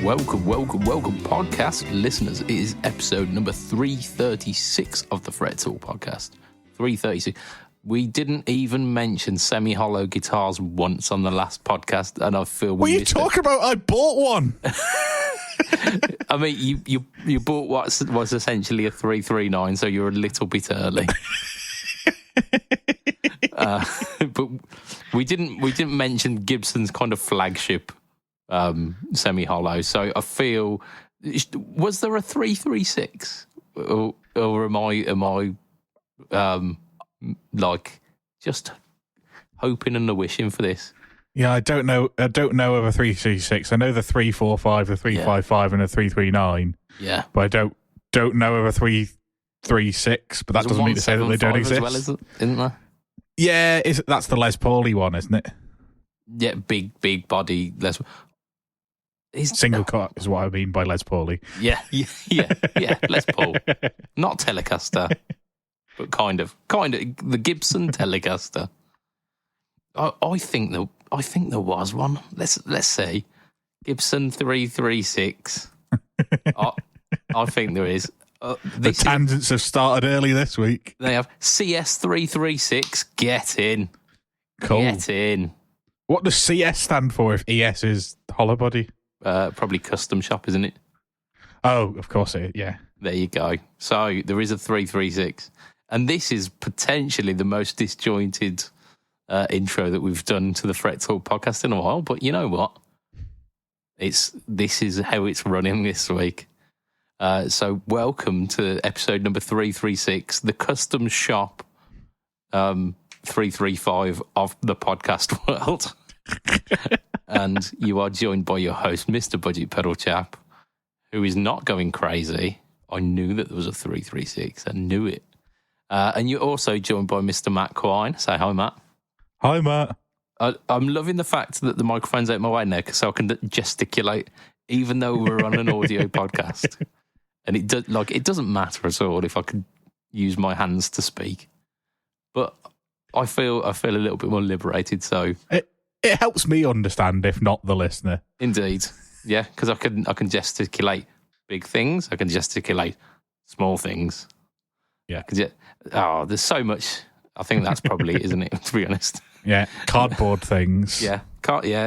Welcome, podcast listeners. It is episode number 336 of the Fret Tool podcast. 336. We didn't even mention semi-hollow guitars once on the last podcast, and I feel what are you talking about? I bought one. I mean, you bought what was essentially a 339, so you're a little bit early. But we didn't mention Gibson's kind of flagship semi-hollow. So I feel, was there a 336, or am I like just hoping and wishing for this? Yeah, I don't know of a 336. I know the 345, the 355, and the 339. Yeah, but I don't know of a 336. But that doesn't mean to say that they don't exist. As well, isn't there? Yeah, that's the Les Pauly one, isn't it? Yeah, big body Les. Single cut is what I mean by Les Pauly. Yeah, Les Paul, not Telecaster, but kind of the Gibson Telecaster. I think there was one. Let's see, Gibson 336. I think there is. The tangents have started early this week. They have CS 336. Get in, cool. Get in. What does CS stand for if ES is hollow body? Probably custom shop, isn't it? Oh, of course it is, yeah. There you go. So there is a 336. And this is potentially the most disjointed intro that we've done to the Fret Talk podcast in a while. But you know what? This is how it's running this week. So welcome to episode number 336, the custom shop 335 of the podcast world. And you are joined by your host, Mr. BudgetPedalChap, who is not going crazy. I knew that there was a 336. I knew it. And you're also joined by Mr. Matt Quine. Say hi, Matt. Hi, Matt. I'm loving the fact that the microphone's out my way now so I can gesticulate, even though we're on an audio podcast. And it doesn't matter at all if I could use my hands to speak. But I feel a little bit more liberated. So it helps me understand, if not the listener. Indeed, yeah, because I can gesticulate big things. I can gesticulate small things. Yeah. There's so much. I think that's probably it, isn't it? To be honest. Yeah, cardboard things. Yeah,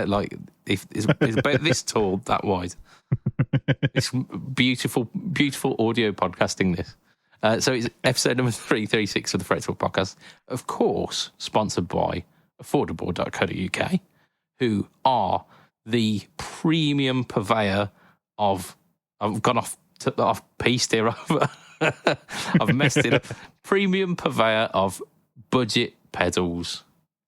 like if it's about this tall, that wide. It's beautiful audio podcasting. This. So it's episode number 336 of the Fret Talk podcast. Of course, sponsored by affordable.co.uk, who are the premium purveyor of. I've gone off piste here. I've messed it up. Premium purveyor of budget pedals.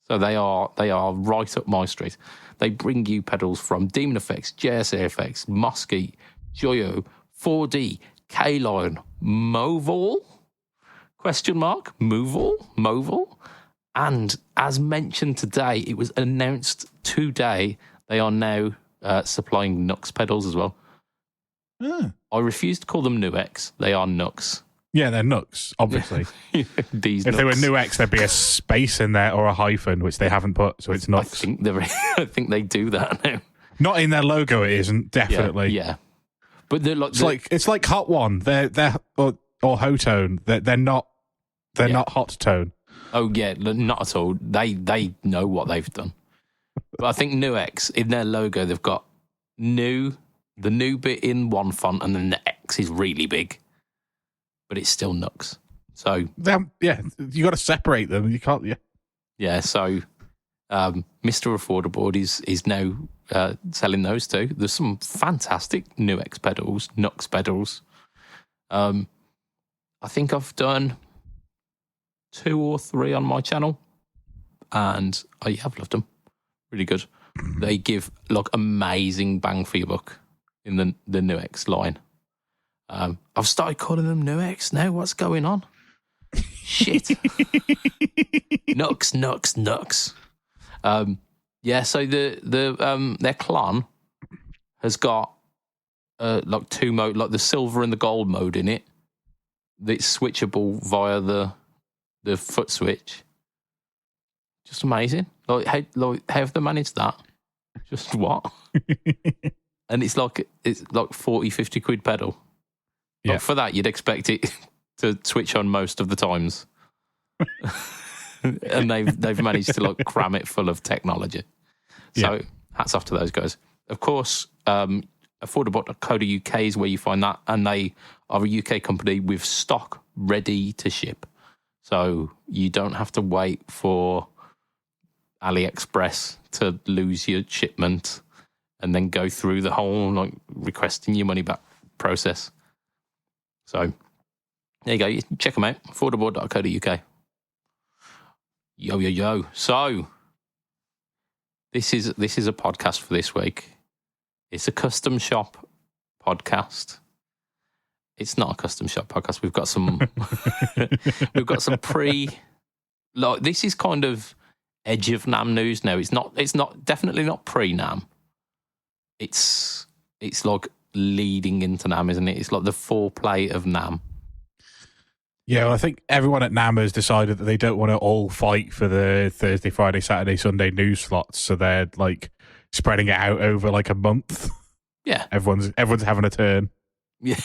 So they are right up my street. They bring you pedals from DemonFX, JSA Effects, Mosky, Joyo, 4D, Caline, Movil? Movil? And as mentioned today, it was announced today, they are now supplying Nux pedals as well. I refuse to call them Nuex. They are Nux. Yeah, they're Nux, obviously. If Nux. They were Nuex, there'd be a space in there or a hyphen, which they haven't put, so it's Nux. I think they do that now. Not in their logo, it isn't, definitely. Yeah. But they're like it's like Hot One. They're or Hotone. They're not Hot Tone. Oh yeah, not at all. They know what they've done. But I think Nuex, in their logo, they've got the new bit in one font, and then the X is really big. But it's still Nux. So yeah, you got to separate them. You can't. Yeah. Yeah. So Mr. Affordable is now selling those too. There's some fantastic Nuex pedals, Nux pedals. I think I've done 2 or 3 on my channel, and I have loved them. Really good. They give amazing bang for your buck in the Nuex line. I've started calling them Nuex now. What's going on? Shit. Nux. Yeah, so their Caline has got 2 mode, like the silver and the gold mode in it. That's switchable via the foot switch. Just amazing. How have they managed that? Just what? and it's like 40, 50 quid pedal. Yeah. Like for that, you'd expect it to switch on most of the times. And they've managed to like cram it full of technology. So hats off to those guys. Of course, affordable.co.uk is where you find that, and they are a UK company with stock ready to ship. So you don't have to wait for AliExpress to lose your shipment and then go through the whole like requesting your money back process. So there you go. You can check them out. Affordable.co.uk. Yo. So this is a podcast for this week. It's a custom shop podcast. It's not a custom shop podcast. We've got some like this is kind of edge of NAMM news now. It's not definitely not pre-NAMM. It's like leading into NAMM, isn't it? It's like the foreplay of NAMM. Yeah, well, I think everyone at NAMM has decided that they don't want to all fight for the Thursday, Friday, Saturday, Sunday news slots, so they're like spreading it out over like a month. Yeah, everyone's having a turn. Yeah,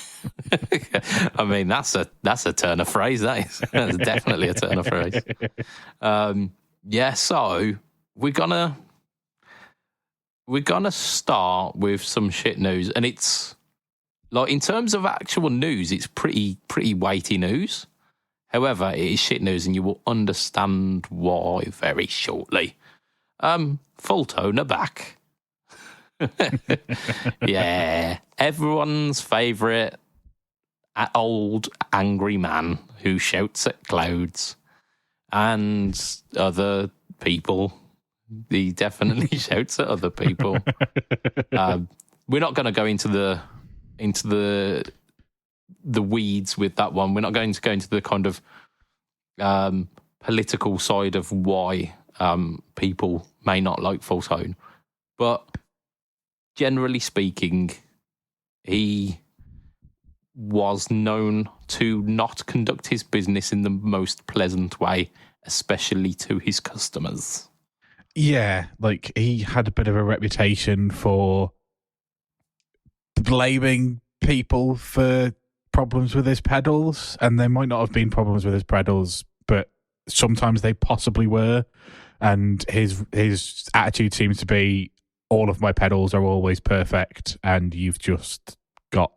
I mean that's a turn of phrase. That's definitely a turn of phrase. Yeah, so we're gonna start with some shit news, and it's like in terms of actual news, it's pretty weighty news. However, it is shit news, and you will understand why very shortly. Full tone are back. Yeah, everyone's favourite old angry man who shouts at clouds and other people. He definitely shouts at other people. We're not going to go into the weeds with that one. We're not going to go into the kind of political side of why people may not like full tone, but generally speaking, he was known to not conduct his business in the most pleasant way, especially to his customers. Yeah, like he had a bit of a reputation for blaming people for problems with his pedals, and there might not have been problems with his pedals, but sometimes they possibly were. And his attitude seems to be, all of my pedals are always perfect, and you've just got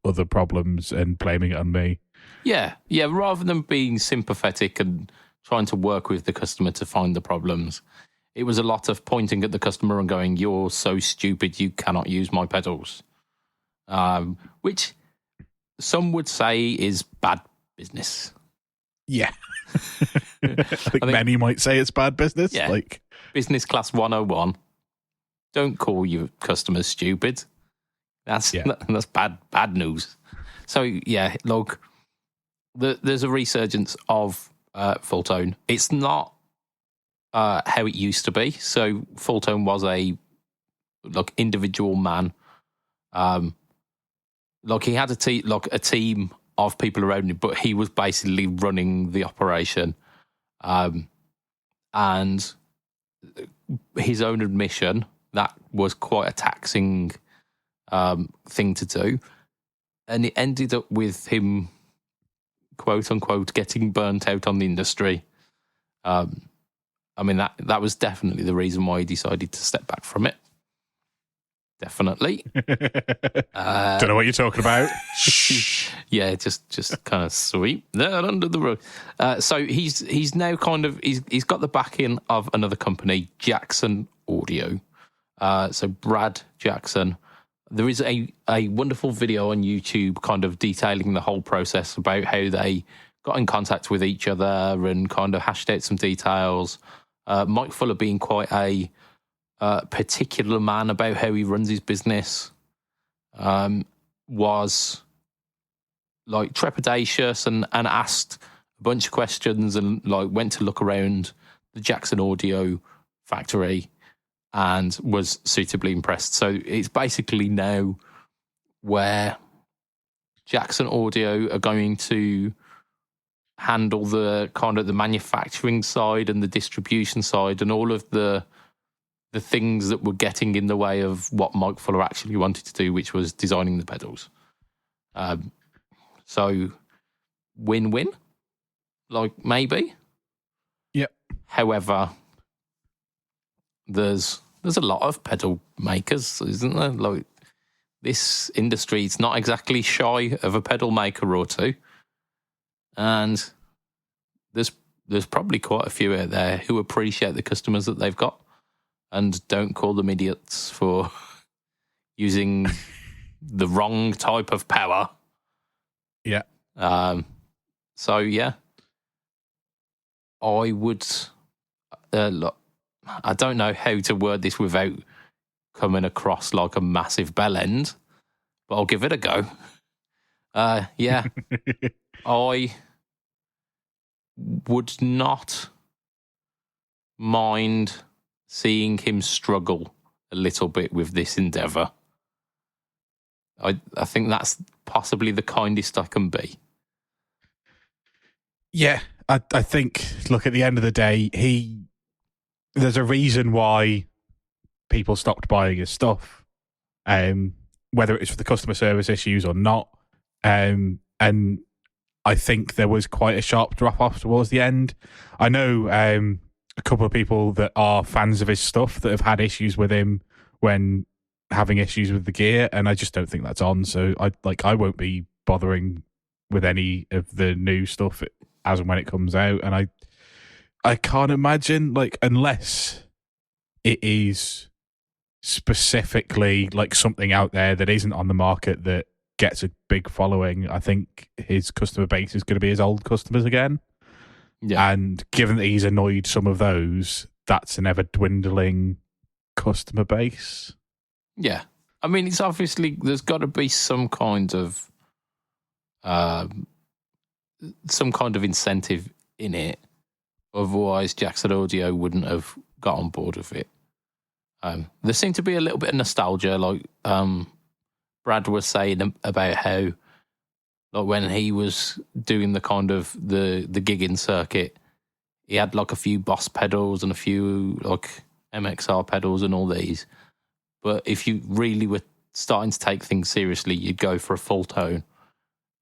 other problems and blaming it on me. Yeah. Rather than being sympathetic and trying to work with the customer to find the problems, it was a lot of pointing at the customer and going, "You're so stupid, you cannot use my pedals," which some would say is bad business. Yeah. I think many might say it's bad business. Yeah. Like business class 101. Don't call your customers stupid. That's bad news. So yeah, look, there's a resurgence of full tone. It's not how it used to be. So full tone was a individual man. He had a team of people around him, but he was basically running the operation. And his own admission, that was quite a taxing thing to do. And it ended up with him, quote unquote, getting burnt out on the industry. I mean, that was definitely the reason why he decided to step back from it. Definitely. Don't know what you're talking about. Yeah, just kind of sweep that under the rug. So he's now kind of he's got the backing of another company, Jackson Audio. So Brad Jackson. There is a wonderful video on YouTube kind of detailing the whole process about how they got in contact with each other and kind of hashed out some details. Mike Fuller being quite a particular man about how he runs his business, was like trepidatious and asked a bunch of questions and like went to look around the Jackson Audio factory and was suitably impressed. So it's basically now where Jackson Audio are going to handle the kind of the manufacturing side and the distribution side and all of the the things that were getting in the way of what Mike Fuller actually wanted to do, which was designing the pedals. So win-win, like maybe. Yep. However, there's a lot of pedal makers, isn't there? Like this industry, it's not exactly shy of a pedal maker or two, and there's probably quite a few out there who appreciate the customers that they've got and don't call them idiots for using the wrong type of power. Yeah. So yeah, I would. Look, I don't know how to word this without coming across like a massive bellend, but I'll give it a go. Yeah, I would not mind seeing him struggle a little bit with this endeavour. I think that's possibly the kindest I can be. Yeah, I think, look, at the end of the day, there's a reason why people stopped buying his stuff, whether it's for the customer service issues or not. And I think there was quite a sharp drop-off towards the end. I know a couple of people that are fans of his stuff that have had issues with him when having issues with the gear, and I just don't think that's on. So I won't be bothering with any of the new stuff as and when it comes out. And I can't imagine, like, unless it is specifically like something out there that isn't on the market that gets a big following, I think his customer base is going to be his old customers again. Yeah. And given that he's annoyed some of those, that's an ever dwindling customer base. Yeah. I mean, it's obviously, there's got to be some kind of incentive in it. Otherwise, Jackson Audio wouldn't have got on board with it. There seemed to be a little bit of nostalgia, like Brad was saying about how, like, when he was doing the kind of the gigging circuit, he had like a few Boss pedals and a few like MXR pedals and all these. But if you really were starting to take things seriously, you'd go for a full tone.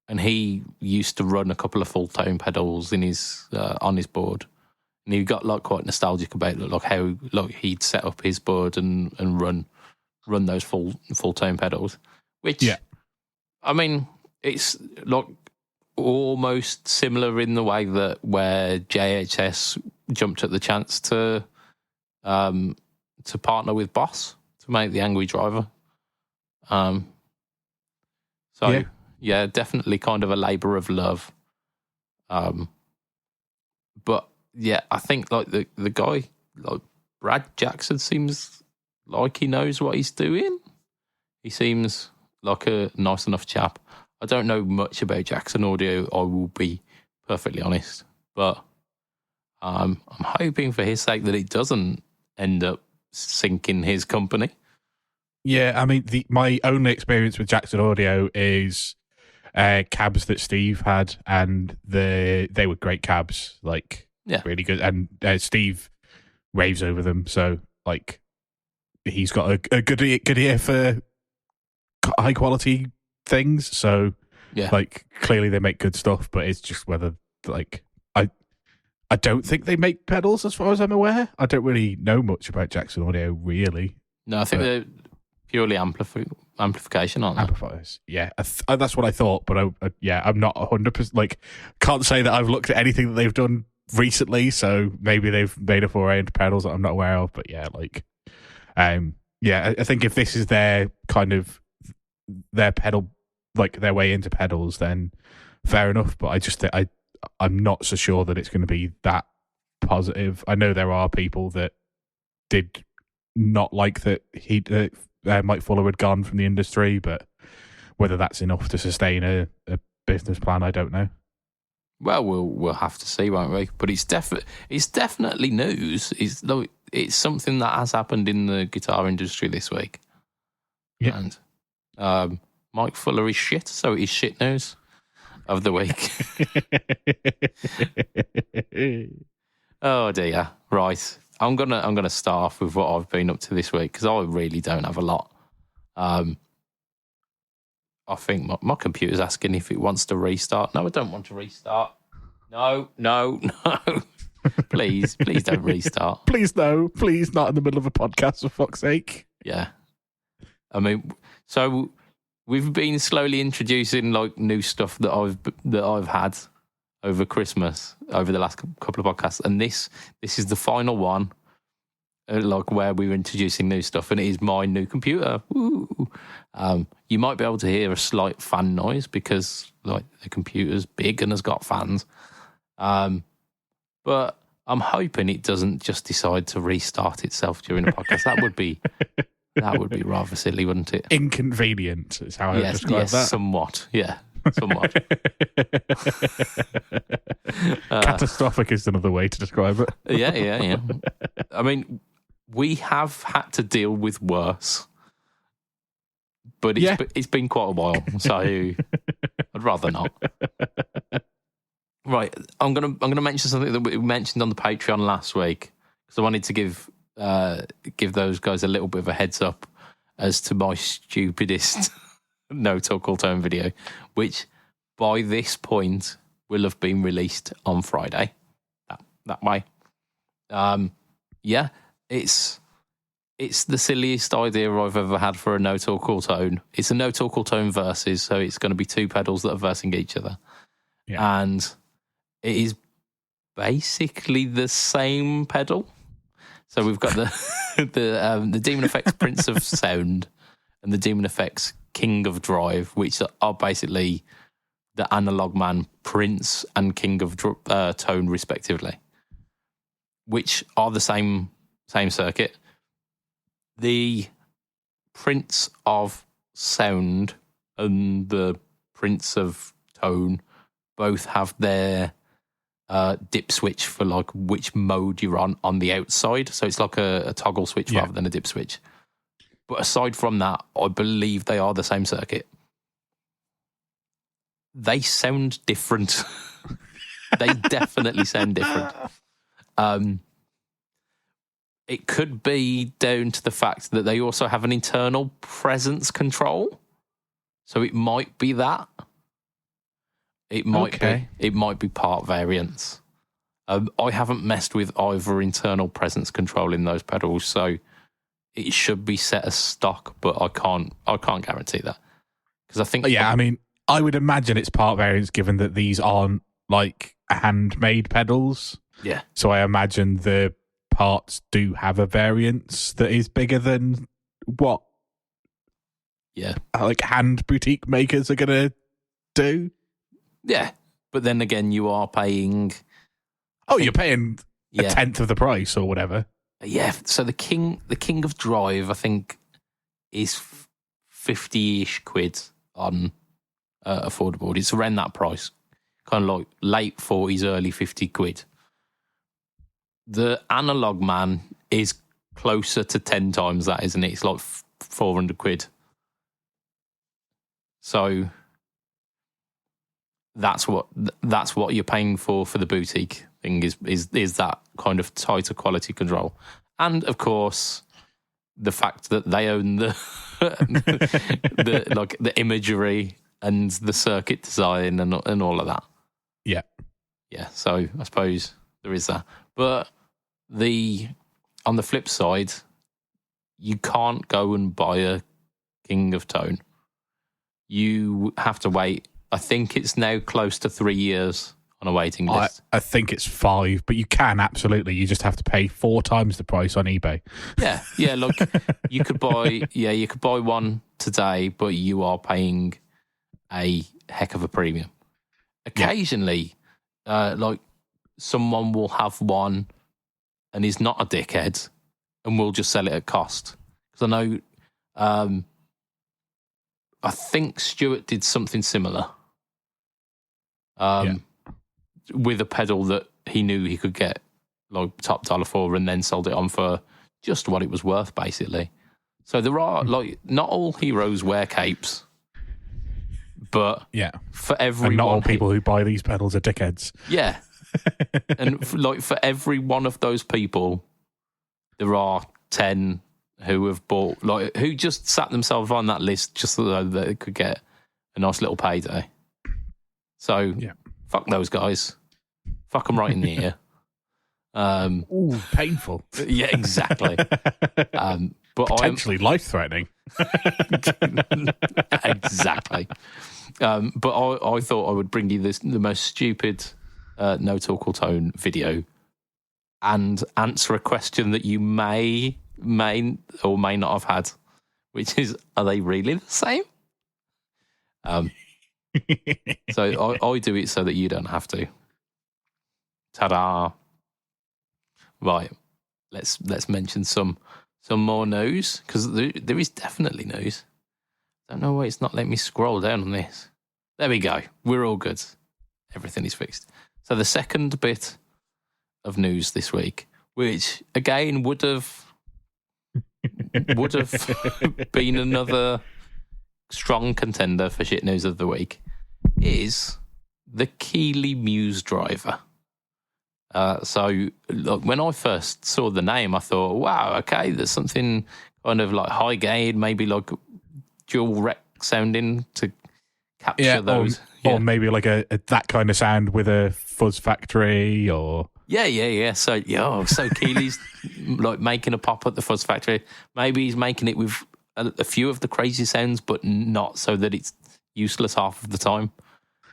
And he used to run a couple of full tone pedals in his on his board. And he got like quite nostalgic about like how like he'd set up his board and run those full tone pedals. Which, yeah. I mean, it's like almost similar in the way that where JHS jumped at the chance to partner with Boss to make the Angry Driver. Yeah, definitely kind of a labour of love. But yeah, I think like the guy, like Brad Jackson, seems like he knows what he's doing. He seems like a nice enough chap. I don't know much about Jackson Audio, I will be perfectly honest. But I'm hoping for his sake that it doesn't end up sinking his company. Yeah, I mean, my only experience with Jackson Audio is cabs that Steve had, and they were great cabs, like, yeah, really good. And Steve raves over them, so like he's got a good ear for high quality things. So yeah, like clearly they make good stuff, but it's just whether like I don't think they make pedals as far as I'm aware. I don't really know much about Jackson Audio, really. No, I think they're purely amplification, aren't they? Amplifiers, yeah. That's what I thought, but I'm not 100%. Like, can't say that I've looked at anything that they've done recently. So maybe they've made a foray into pedals that I'm not aware of. But yeah, like, yeah, I think if this is their kind of their pedal, like their way into pedals, then fair enough. But I just think I'm not so sure that it's going to be that positive. I know there are people that did not like that Mike Fuller had gone from the industry, but whether that's enough to sustain a business plan, I don't know. Well, we'll have to see, won't we? But it's definitely news. It's something that has happened in the guitar industry this week. Yeah. And Mike Fuller is shit, so it is shit news of the week. Oh dear. Right. I'm gonna start off with what I've been up to this week because I really don't have a lot. I think my computer's asking if it wants to restart. No, I don't want to restart. No. Please don't restart. Please no. Please not in the middle of a podcast, for fuck's sake. Yeah. I mean, so we've been slowly introducing like new stuff that I've had over Christmas, over the last couple of podcasts, and this is the final one, like where we're introducing new stuff, and it is my new computer. Woo. You might be able to hear a slight fan noise because like the computer's big and has got fans. But I'm hoping it doesn't just decide to restart itself during the podcast. That would be rather silly, wouldn't it? Inconvenient is how I would describe that. Somewhat. Yeah, somewhat. Catastrophic is another way to describe it. Yeah. I mean, we have had to deal with worse, but it's been quite a while, so I'd rather not. Right, I'm gonna mention something that we mentioned on the Patreon last week because I wanted to give those guys a little bit of a heads up as to my stupidest No Talk All Tone video, which by this point will have been released on Friday. That way, it's the silliest idea I've ever had for a No Talk All Tone. It's a No Talk All Tone versus, so it's going to be two pedals that are versing each other, and it is basically the same pedal. So we've got the DemonFX Prince of Sound and the DemonFX King of Drive, which are basically the Analog Man Prince and King of Tone, respectively, which are the same circuit. The Prince of Sound and the Prince of Tone both have their dip switch for like which mode you're on the outside. So it's like a toggle switch rather than a dip switch. But aside from that, I believe they are the same circuit. They sound different. They definitely sound different. It could be down to the fact that they also have an internal presence control. So it might be that. It might be part variance. I haven't messed with either internal presence control in those pedals, so it should be set as stock, but I can't guarantee that because I think. Yeah, I mean, I would imagine it's part variance given that these aren't like handmade pedals. Yeah. So I imagine the parts do have a variance that is bigger than what. Yeah. Like hand boutique makers are gonna do. Yeah, but then again, you are paying. You're paying a tenth of the price or whatever. Yeah, so the King of Drive, I think, is 50-ish quid on affordable. It's around that price, kind of like late 40s, early 50 quid. The Analog Man is closer to 10 times that, isn't it? It's like 400 quid. So that's what you're paying for the boutique thing is that kind of tighter quality control, and of course the fact that they own the the imagery and the circuit design and all of that. Yeah. So I suppose there is that, but on the flip side, you can't go and buy a King of Tone. You have to wait. I think it's now close to 3 years on a waiting list. I think it's 5, but you can absolutely. You just have to pay 4 times the price on eBay. Yeah. Look, you could buy one today, but you are paying a heck of a premium. Occasionally, like someone will have one and is not a dickhead and will just sell it at cost. Because I know, I think Stuart did something similar. With a pedal that he knew he could get like top dollar for, and then sold it on for just what it was worth, basically. So there are like not all heroes wear capes, but for everyone, and not all people who buy these pedals are dickheads. Yeah, and for every one of those people, there are 10 who have bought, like, who just sat themselves on that list just so that they could get a nice little payday. So, fuck those guys. Fuck them right in the ear. Ooh, painful. Yeah, exactly. But potentially life-threatening. Exactly. But I thought I would bring you the most stupid no talk or tone video and answer a question that you may or may not have had, which is, are they really the same? So I do it so that you don't have to. Ta-da! Right, let's mention some more news, because there is definitely news. Don't know why it's not letting me scroll down on this. There we go. We're all good. Everything is fixed. So the second bit of news this week, which again would have been another strong contender for shit news of the week, is the Caline Muse driver. So look, when I first saw the name, I thought, wow, okay, there's something kind of like high gain, maybe like dual rec sounding to capture those. Or maybe like a that kind of sound with a fuzz factory, or... Yeah. So Keely's like making a pop at the fuzz factory. Maybe he's making it with a few of the crazy sounds, but not so that it's useless half of the time.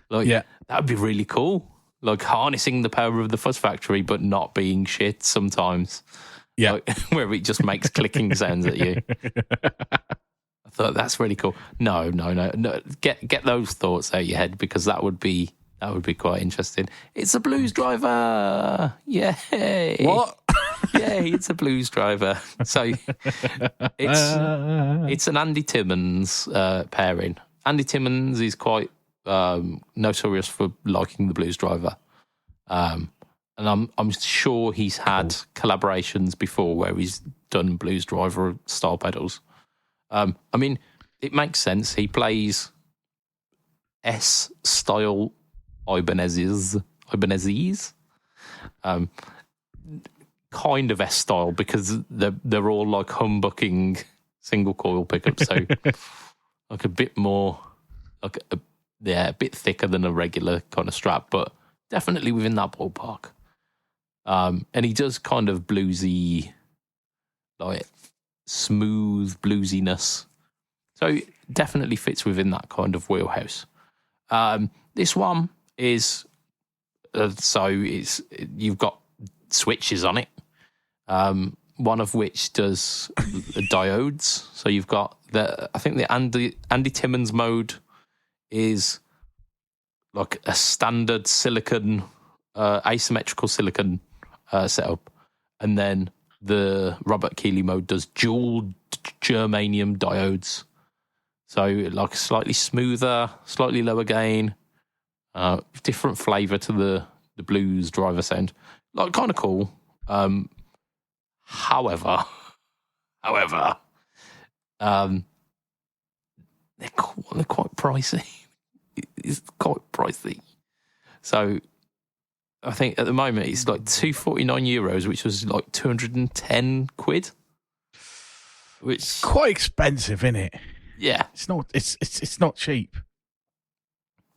Like, that would be really cool. Like harnessing the power of the fuzz factory, but not being shit sometimes. Yeah. Like, where it just makes clicking sounds at you. I thought that's really cool. No. Get those thoughts out your head, because that would be quite interesting. It's a blues driver. Yay. What? Yay, it's a blues driver. So it's an Andy Timmons pairing. Andy Timmons is quite notorious for liking the blues driver. And I'm sure he's had collaborations before where he's done blues driver style pedals. I mean, it makes sense. He plays S-style Ibanez's. Kind of S-style, because they're all like humbucking single coil pickups. So like a bit more, like a bit thicker than a regular kind of strap, but definitely within that ballpark. And he does kind of bluesy, like smooth bluesiness. So definitely fits within that kind of wheelhouse. This one is, you've got switches on it. One of which does diodes. So you've got I think the Andy Timmons mode is like a standard silicon, asymmetrical silicon setup, and then the Robert Caline mode does dual germanium diodes. So like slightly smoother, slightly lower gain, different flavour to the blues driver sound. Like kind of cool. However, they're quite pricey. It's quite pricey. So I think at the moment it's like €249, which was like 210 quid. Which quite expensive, isn't it? Yeah, it's not. It's not cheap.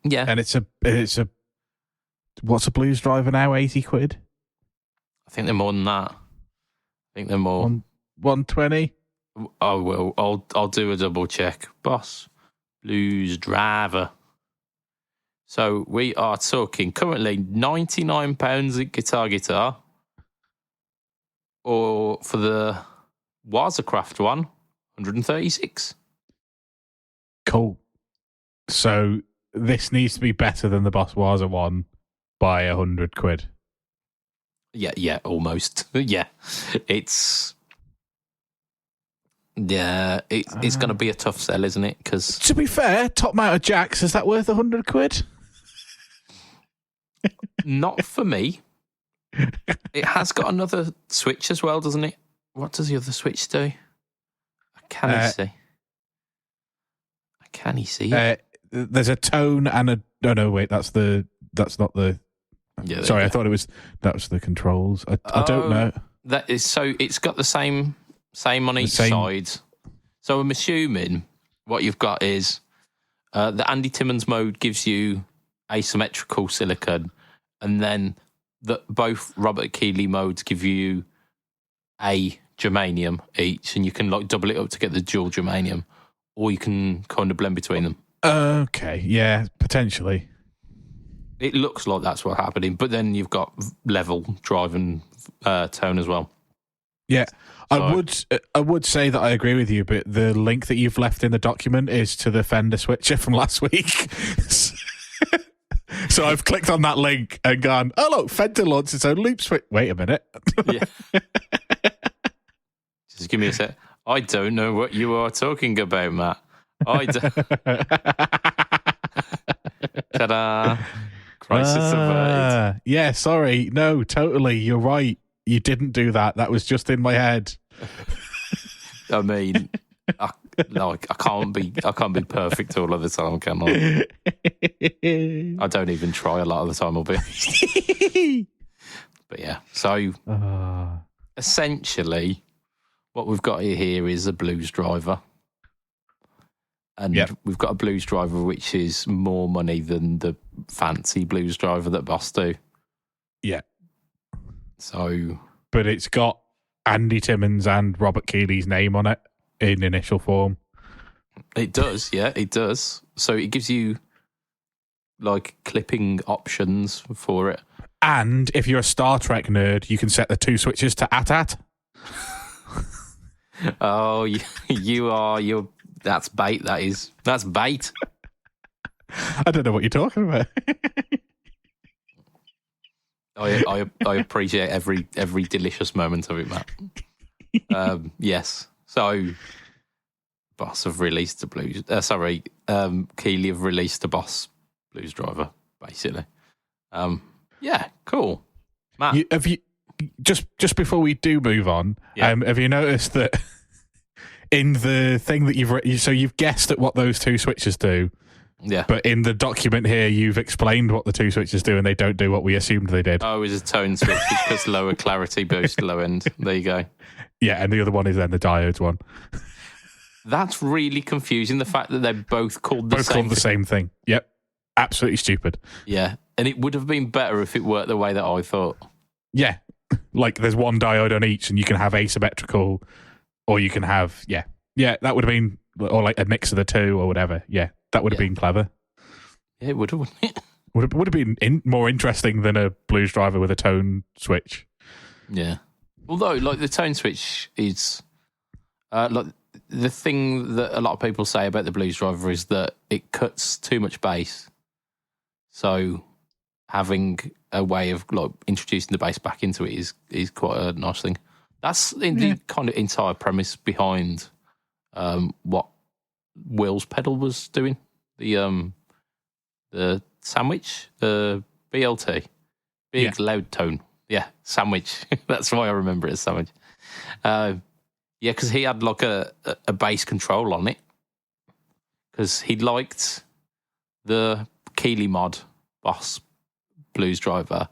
Yeah, and it's a. What's a blues driver now? 80 quid. I think they're more than that. I think they're more. 120. I will. I'll do a double check. Boss blues driver. So we are talking currently £99 at Guitar, or for the Wazacraft one, 136. Cool. So this needs to be better than the Boss Waza one by 100 quid. Yeah, almost. Yeah, it's going to be a tough sell, isn't it? Because to be fair, top mounted jacks, is that worth 100 quid? Not for me. It has got another switch as well, doesn't it? What does the other switch do? Can he see it? There's a tone and a... No, wait, that's not the... Yeah, sorry, I thought that was the controls. I don't know. That is so. It's got the same on each side. So I'm assuming what you've got is the Andy Timmons mode gives you asymmetrical silicon, and then both Robert Caline modes give you a germanium each, and you can like double it up to get the dual germanium, or you can kind of blend between them. Okay, yeah, potentially. It looks like that's what's happening, but then you've got level, drive, and tone as well. Yeah, so. I would say that I agree with you, but the link that you've left in the document is to the Fender switcher from last week. So I've clicked on that link and gone, oh look, Fender launched its own loop switch. Wait a minute. Yeah. Just give me a sec. I don't know what you are talking about, Matt. Ta-da. Crisis averted. Yeah, sorry. No, totally. You're right. You didn't do that. That was just in my head. I mean, I can't be perfect all of the time, can I? I don't even try a lot of the time, I'll be honest. But yeah, so essentially what we've got here is a blues driver. And we've got a blues driver which is more money than the fancy blues driver that Boss do. Yeah. So, but it's got Andy Timmons and Robert Keely's name on it in initial form. It does, yeah, it does. So it gives you like clipping options for it. And if you're a Star Trek nerd, you can set the two switches to AT-AT. Oh, you're that's bait, that is. That's bait. I don't know what you're talking about. I appreciate every delicious moment of it, Matt. Yes. So, Boss have released the blues. Keely have released the Boss blues driver, basically. Yeah, cool. Matt, have you just before we do move on? Have you noticed that in the thing that you've guessed at what those two switches do? Yeah. But in the document here, you've explained what the two switches do, and they don't do what we assumed they did. Oh, it's a tone switch, which puts lower clarity, boost, low end. There you go. Yeah, and the other one is then the diodes one. That's really confusing, the fact that they're both called the same thing. Yep. Absolutely stupid. Yeah. And it would have been better if it worked the way that I thought. Yeah. Like there's one diode on each, and you can have asymmetrical, or you can have, Yeah, that would have been, or like a mix of the two or whatever. Yeah. That would have been clever. Yeah, it would have, wouldn't it? Would have been more interesting than a blues driver with a tone switch. Yeah. Although, like, the tone switch is... like the thing that a lot of people say about the blues driver is that it cuts too much bass. So having a way of like introducing the bass back into it is quite a nice thing. That's the kind of entire premise behind what Will's pedal was doing. The sandwich, the BLT, big loud tone. Yeah, sandwich. That's why I remember it as sandwich. Yeah, because he had like a bass control on it. Because he liked the Keely mod Boss blues driver,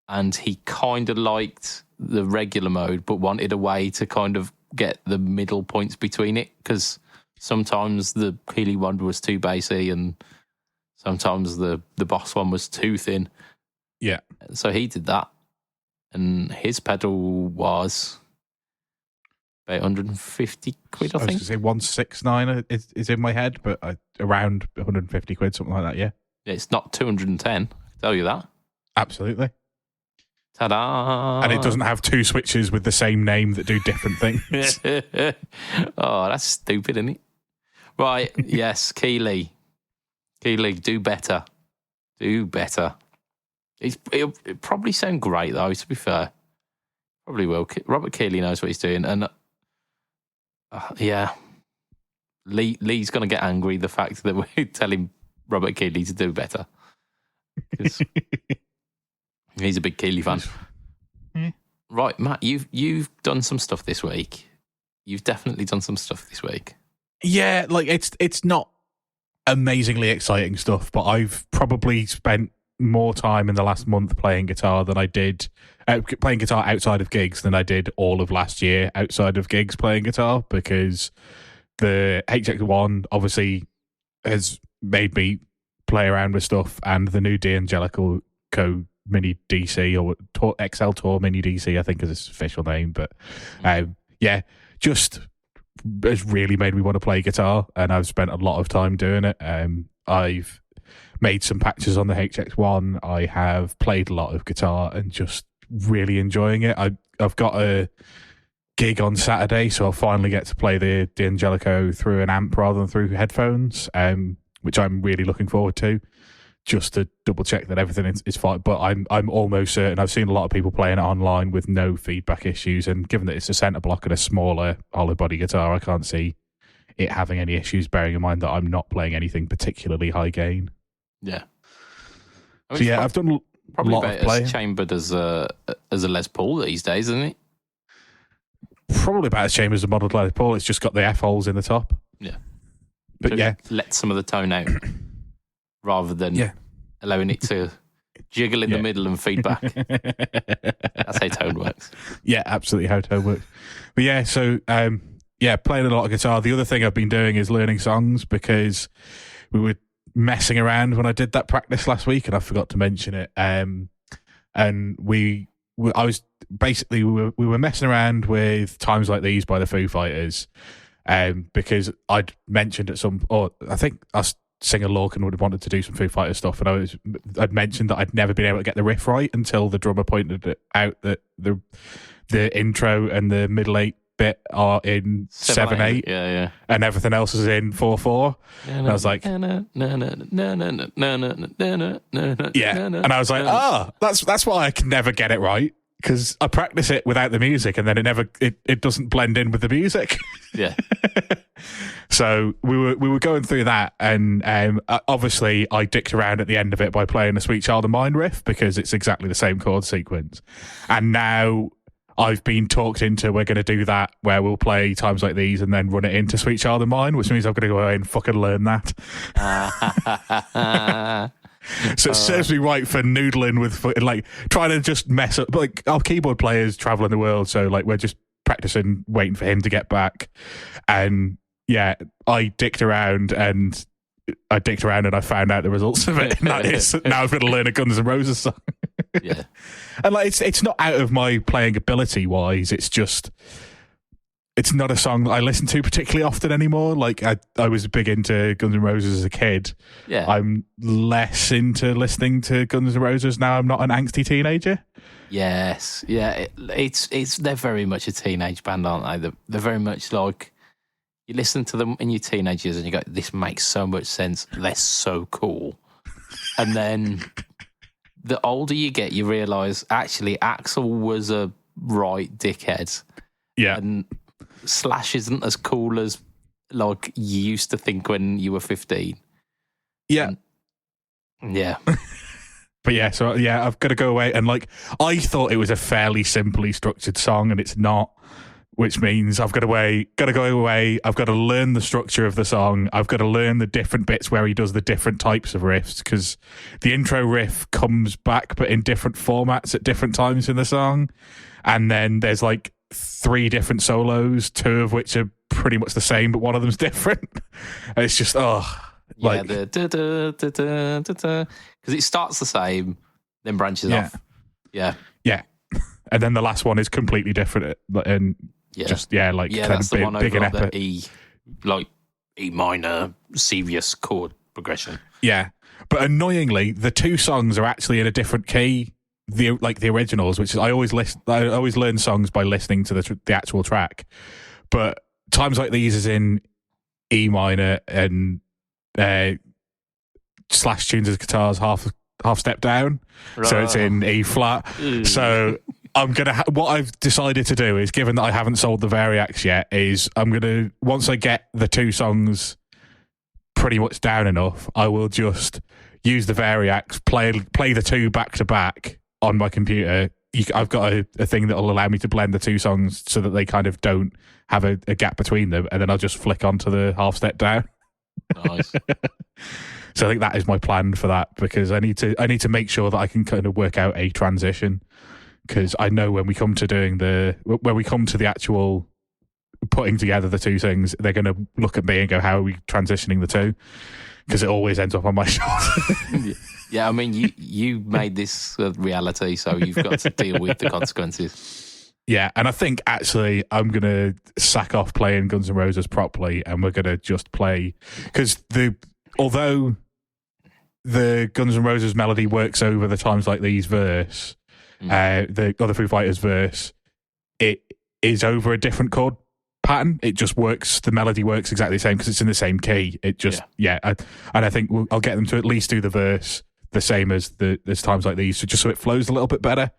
and he kind of liked the regular mode, but wanted a way to kind of get the middle points between it, because sometimes the Keely one was too bassy and sometimes the Boss one was too thin. Yeah. So he did that, and his pedal was about 150 quid, I think. I was going to say 169 is in my head, but around 150 quid, something like that, yeah. It's not 210, I can tell you that. Absolutely. Ta-da! And it doesn't have two switches with the same name that do different things. Oh, that's stupid, isn't it? Right, yes, Keely, do better. Do better. It'll probably sound great, though, to be fair. Probably will. Robert Keely knows what he's doing. And, yeah, Lee's going to get angry, the fact that we're telling Robert Keely to do better. He's a big Keely fan. Yeah. Right, Matt, you've done some stuff this week. You've definitely done some stuff this week. Yeah, like it's not amazingly exciting stuff, but I've probably spent more time in the last month playing guitar than I did playing guitar outside of gigs than I did all of last year outside of gigs playing guitar, because the HX1 obviously has made me play around with stuff, and the new D'Angelico Mini DC, or XL Tour Mini DC, I think is its official name. But just has really made me want to play guitar, and I've spent a lot of time doing it. I've made some patches on the HX1. I have played a lot of guitar and just really enjoying it. I've got a gig on Saturday, so I'll finally get to play the D'Angelico through an amp rather than through headphones, which I'm really looking forward to, just to double check that everything is fine. But I'm almost certain, I've seen a lot of people playing it online with no feedback issues, and given that it's a centre block and a smaller hollow body guitar, I can't see it having any issues, bearing in mind that I'm not playing anything particularly high gain. Yeah. I mean, I've done a lot of playing. As chambered as a Les Paul these days, isn't it? Probably about as chambered as a model Les Paul. It's just got the F holes in the top. Yeah. But so let some of the tone out rather than allowing it to jiggle in the middle and feedback. That's how tone works. Yeah, absolutely how tone works. But so playing a lot of guitar. The other thing I've been doing is learning songs, because we were messing around when I did that practice last week, and I forgot to mention it. And we were messing around with Times Like These by the Foo Fighters, because I'd mentioned I think us singer Lorcan would have wanted to do some Foo Fighters stuff, and I'd mentioned that I'd never been able to get the riff right until the drummer pointed it out that the intro and the middle 8 bit are in 7/8, and everything else is in 4/4. And I was like, and I was like, that's why I can never get it right, because I practice it without the music, and then it doesn't blend in with the music. Yeah. So we were going through that, and obviously I dicked around at the end of it by playing the Sweet Child of Mine riff, because it's exactly the same chord sequence. And now I've been talked into, we're going to do that, where we'll play Times Like These and then run it into Sweet Child of Mine, which means I'm going to go away and fucking learn that. So it serves me right for noodling with, like, trying to just mess up. Like, our keyboard players traveling the world, so like we're just practicing, waiting for him to get back. And I dicked around and I found out the results of it. And that is, now I've got to learn a Guns N' Roses song. Yeah. And like it's not out of my playing ability wise, it's just it's not a song that I listen to particularly often anymore. Like I was big into Guns N' Roses as a kid. Yeah. I'm less into listening to Guns N' Roses now. I'm not an angsty teenager. Yes. Yeah. It's they're very much a teenage band, aren't they? They're very much like, you listen to them in your teenage years and you go, this makes so much sense. They're so cool. And then the older you get, you realise, actually, Axl was a right dickhead. Yeah. And Slash isn't as cool as, like, you used to think when you were 15. Yeah. Yeah. But I've got to go away. And, like, I thought it was a fairly simply structured song, and it's not. Which means I've got to go away. I've got to learn the structure of the song. I've got to learn the different bits where he does the different types of riffs, because the intro riff comes back, but in different formats at different times in the song. And then there's like 3 different solos, 2 of which are pretty much the same, but one of them's different. And it's just, like, the because it starts the same, then branches off. Yeah. And then the last one is completely different, and that's the one over like the E minor serious chord progression. Yeah, but annoyingly, the 2 songs are actually in a different key. The originals, which is I always learn songs by listening to the actual track. But Times Like These is in E minor, and Slash tunes his guitars half step down, so it's in E flat. So I'm gonna what I've decided to do is, given that I haven't sold the Variax yet, is I'm gonna, once I get the 2 songs pretty much down enough, I will just use the Variax, play the 2 back to back on my computer. I've got a thing that will allow me to blend the 2 songs so that they kind of don't have a gap between them, and then I'll just flick onto the half step down. Nice. So I think that is my plan for that, because I need to make sure that I can kind of work out a transition, because I know when we come to the actual putting together the two things, they're going to look at me and go, how are we transitioning the two? Because it always ends up on my shoulders. Yeah, I mean, you made this a reality, so you've got to deal with the consequences. Yeah, and I think actually I'm going to sack off playing Guns N' Roses properly, and we're going to just play, because although the Guns N' Roses melody works over the Times Like These verse, the other Foo Fighters verse, it is over a different chord pattern. It just works. The melody works exactly the same because it's in the same key. It just and I think I'll get them to at least do the verse the same as Times Like These, just so it flows a little bit better.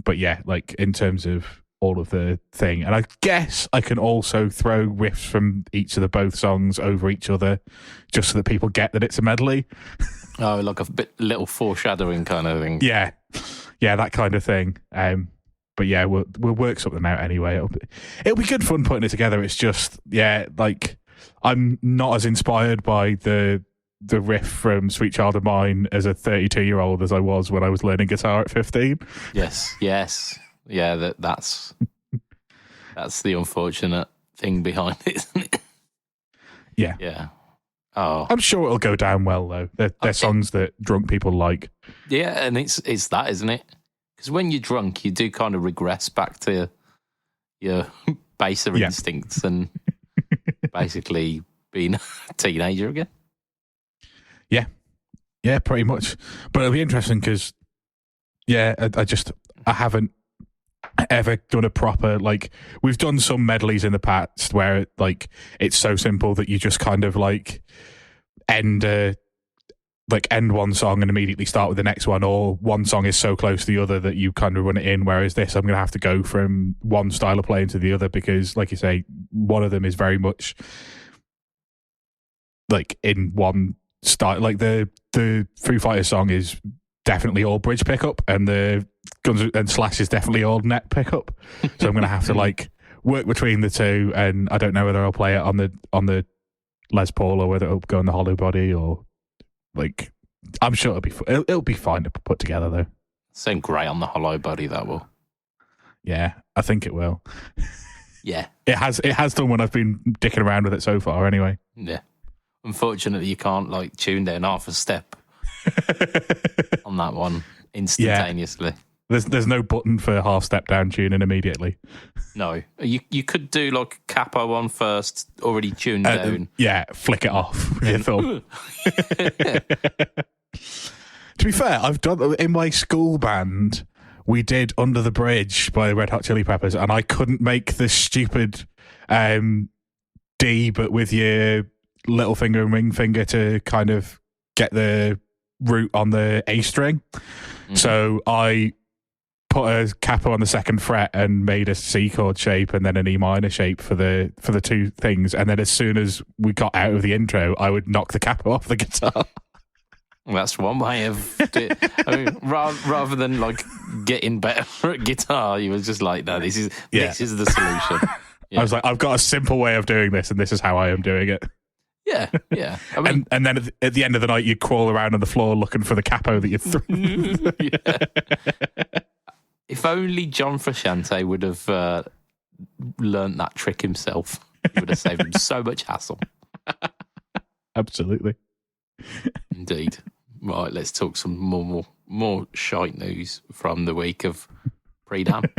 But yeah, like in terms of all of the thing, and I guess I can also throw riffs from each of the both songs over each other, just so that people get that it's a medley. Oh, like a little foreshadowing kind of thing. Yeah, that kind of thing. But yeah, we'll work something out anyway. It'll be good fun putting it together. It's just, like I'm not as inspired by the riff from Sweet Child of Mine as a 32-year-old as I was when I was learning guitar at 15. Yes. Yeah, that's the unfortunate thing behind it, isn't it? Yeah. Yeah. Oh, I'm sure it'll go down well though. They're songs that drunk people like. Yeah, and it's that, isn't it? Because when you're drunk, you do kind of regress back to your baser instincts and basically being a teenager again. Yeah, pretty much. But it'll be interesting because, I haven't ever done a proper, like, we've done some medleys in the past where like it's so simple that you just kind of like end one song and immediately start with the next one, or one song is so close to the other that you kind of run it in, whereas this I'm going to have to go from one style of playing to the other, because like you say, one of them is very much like in one style. Like the Foo Fighters song is definitely all bridge pickup, and the Guns and Slash is definitely all net pickup. So I'm going to have to like work between the two, and I don't know whether I'll play it on the Les Paul or whether it'll go on the hollow body, or like I'm sure it'll be fine to put together though. Sound great on the hollow body, that will. Yeah, I think it will. Yeah, it has done when I've been dicking around with it so far. Anyway. Yeah. Unfortunately, you can't like tune down half a step on that one instantaneously. Yeah. There's no button for half step down tuning immediately. No, you could do like capo on first, already tuned down. Yeah, flick it off with your thumb. To be fair, I've done in my school band. We did Under the Bridge by the Red Hot Chili Peppers, and I couldn't make the stupid D, but with your little finger and ring finger to kind of get the root on the A string. Mm-hmm. So I put a capo on the second fret and made a C chord shape and then an E minor shape for the two things. And then as soon as we got out of the intro, I would knock the capo off the guitar. Well, that's one way of it. I mean, rather than like getting better at guitar, you was just like, no, this is the solution. Yeah. I was like, I've got a simple way of doing this, and this is how I am doing it. Yeah. I mean, and then at the end of the night, you crawl around on the floor looking for the capo that you threw. Yeah. If only John Frusciante would have learnt that trick himself, it would have saved him so much hassle. Absolutely. Indeed. Right, let's talk some more shite news from the week of pre-NAMM.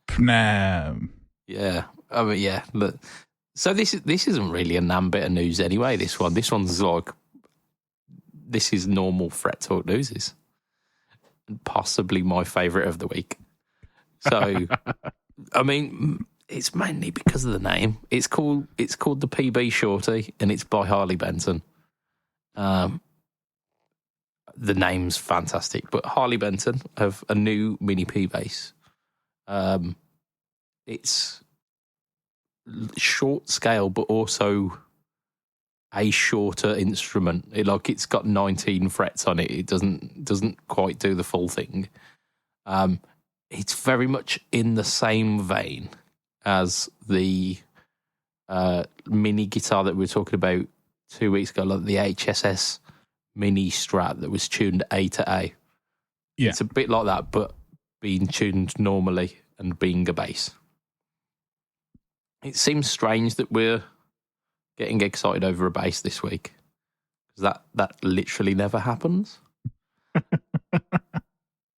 PNAMM. Yeah. I mean, yeah. Look. So this isn't really a NAMM bit of news anyway, this one's like, this is normal Fret Talk news. Possibly my favourite of the week. So, I mean, it's mainly because of the name. It's called the PB Shorty, and it's by Harley Benton. The name's fantastic, but Harley Benton have a new mini P bass. It's short scale, but also a shorter instrument. It's got 19 frets on it. It doesn't quite do the full thing. It's very much in the same vein as the mini guitar that we were talking about 2 weeks ago, like the HSS Mini Strat that was tuned A to A. Yeah. It's a bit like that, but being tuned normally and being a bass. It seems strange that we're getting excited over a bass this week, because that literally never happens.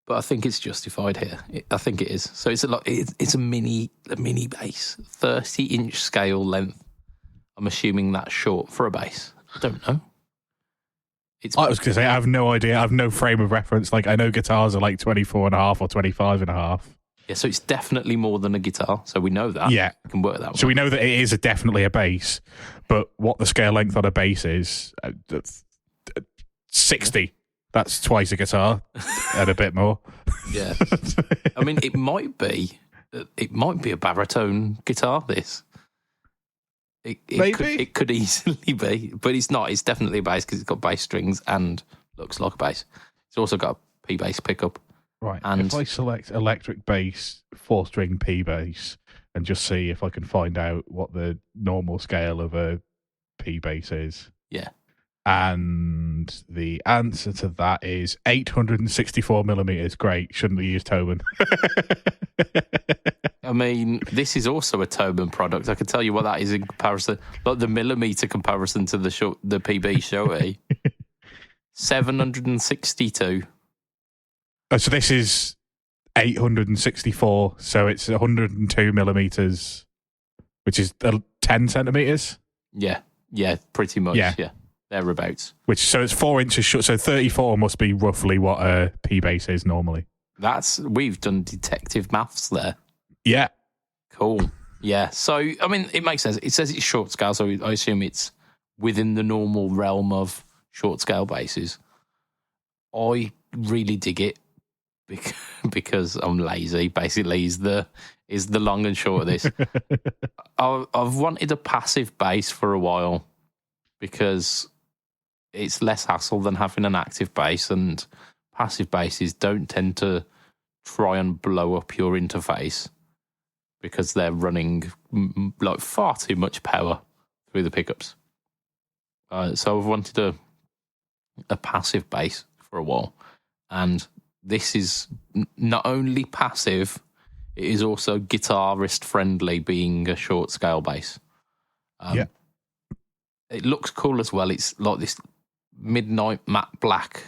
But I think it's justified here. I think it is. So it's a mini bass, 30-inch scale length. I'm assuming that's short for a bass. I don't know. I was going to say, I have no idea. I have no frame of reference. Like, I know guitars are like 24.5 or 25.5. Yeah, so it's definitely more than a guitar. So we know that. Yeah. We can work that way. So we know that it is definitely a bass, but what the scale length on a bass is, 60. That's twice a guitar and a bit more. Yeah. I mean, it might be a baritone guitar, this. It could easily be, but it's not. It's definitely a bass because it's got bass strings and looks like a bass. It's also got a P bass pickup. Right. And if I select electric bass, 4-string P bass, and just see if I can find out what the normal scale of a P bass is. Yeah. And the answer to that is 864 millimeters. Great. Shouldn't we use Tobin? I mean, this is also a Tobin product. I can tell you what that is in comparison. Like the millimeter comparison to the PB Shorty. 762. Oh, so this is 864. So it's 102 millimeters, which is 10 centimeters. Yeah, pretty much. Yeah. Thereabouts. So it's 4 inches short. So 34 must be roughly what a P bass is normally. We've done detective maths there. Yeah. Cool. Yeah. So, I mean, it makes sense. It says it's short scale, so I assume it's within the normal realm of short scale basses. I really dig it because I'm lazy. Basically, is the long and short of this. I've wanted a passive bass for a while because it's less hassle than having an active bass, and passive basses don't tend to try and blow up your interface because they're running like far too much power through the pickups. So I've wanted a passive bass for a while, and this is not only passive, it is also guitarist friendly, being a short scale bass. Yeah. It looks cool as well. It's like this midnight matte black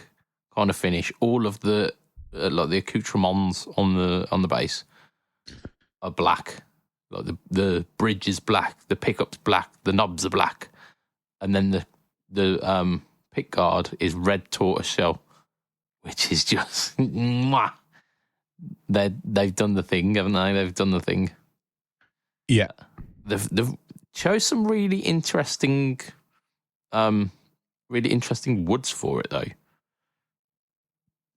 kind of finish. All of the like the accoutrements on the bass are black. Like the bridge is black, the pickup's black, the knobs are black, and then the pick guard is red tortoiseshell, which is just mwah. They've done the thing, haven't they? They've done the thing. Yeah. They've chose some really interesting woods for it, though.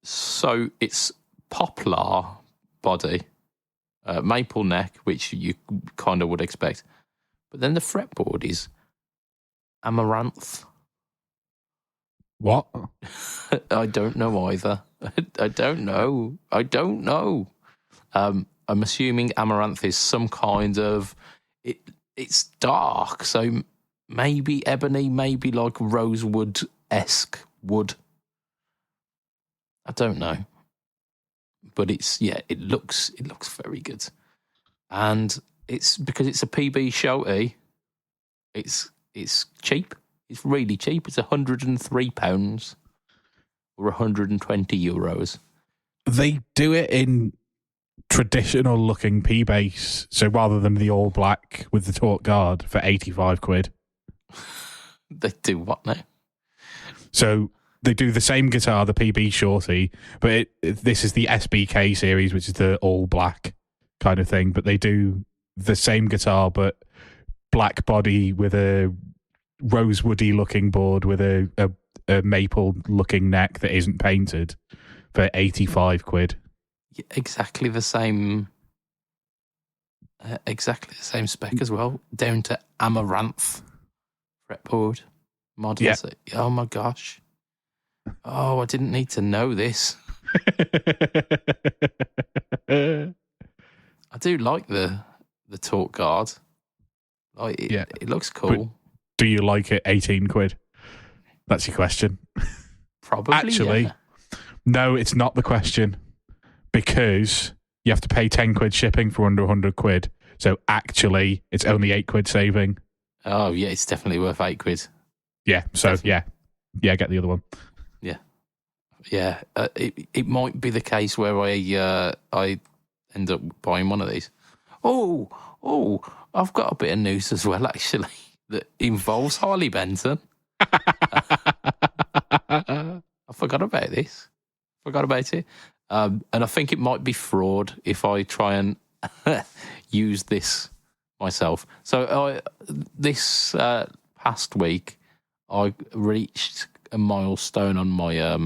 So it's poplar body, maple neck, which you kind of would expect, but then the fretboard is amaranth. What? I don't know either. I don't know. I'm assuming amaranth is some kind of it's dark, so maybe ebony, maybe like rosewood-esque wood. I don't know. But it looks very good. And it's because it's a PB Shorty, it's cheap. It's really cheap. It's £103 or €120. They do it in traditional looking P bass, so rather than the all black with the torque guard for 85 quid. They do what now? So they do the same guitar, the PB Shorty, but this is the SBK series, which is the all black kind of thing. But they do the same guitar, but black body with a rosewoody looking board with a maple looking neck that isn't painted for 85 quid. Yeah, exactly the same spec as well, down to amaranth fretboard models. Yeah. Oh my gosh. Oh, I didn't need to know this. I do like the torque guard. It looks cool. do you like it 18 quid? That's your question. Probably. Actually, yeah. no, it's not the question, because you have to pay 10 quid shipping for under 100 quid. So actually, it's only 8 quid saving. Oh, yeah, it's definitely worth 8 quid. Yeah, so Definitely. yeah, get the other one. Yeah, it might be the case where I end up buying one of these. Oh, I've got a bit of news as well, actually, that involves Harley Benton. I forgot about this. Forgot about it. And I think it might be fraud if I try and use this myself. So this past week, I reached a milestone on my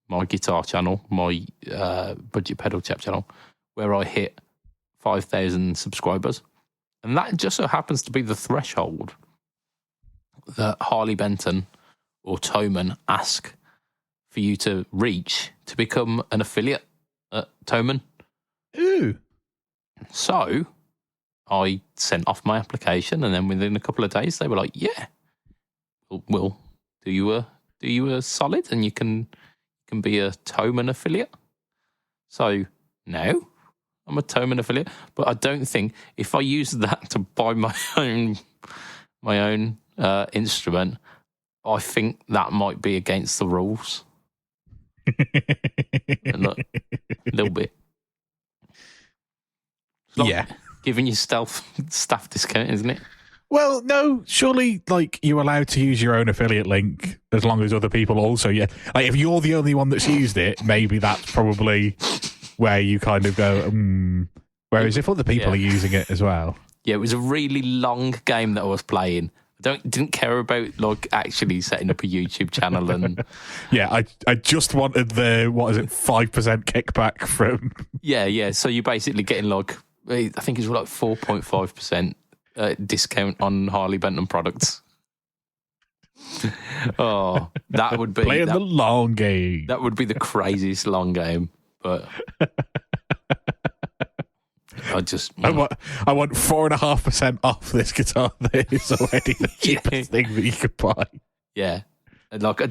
my guitar channel, my BudgetPedalChap channel, where I hit 5,000 subscribers. And that just so happens to be the threshold that Harley Benton or Toman ask for you to reach to become an affiliate at Toman. Ooh. So I sent off my application, and then within a couple of days, they were like, "Yeah, we'll do you a solid, and you can be a Toman affiliate." So now I'm a Toman affiliate, but I don't think if I use that to buy my own instrument, I think that might be against the rules. Look, a little bit. Yeah. Giving you staff discount, isn't it? Well, no, surely, like, you're allowed to use your own affiliate link as long as other people also, yeah. Like, if you're the only one that's used it, maybe that's probably where you kind of go, Whereas if other people are using it as well. Yeah, it was a really long game that I was playing. Didn't care about, like, actually setting up a YouTube channel and... Yeah, I just wanted the, 5% kickback from... Yeah, so you're basically getting, like, I think it's like 4.5%. Discount on Harley Benton products. Oh, that would be playing the long game. That would be the craziest long game. But I want 4.5% off this guitar. That is already the cheapest thing that you could buy. Yeah, like I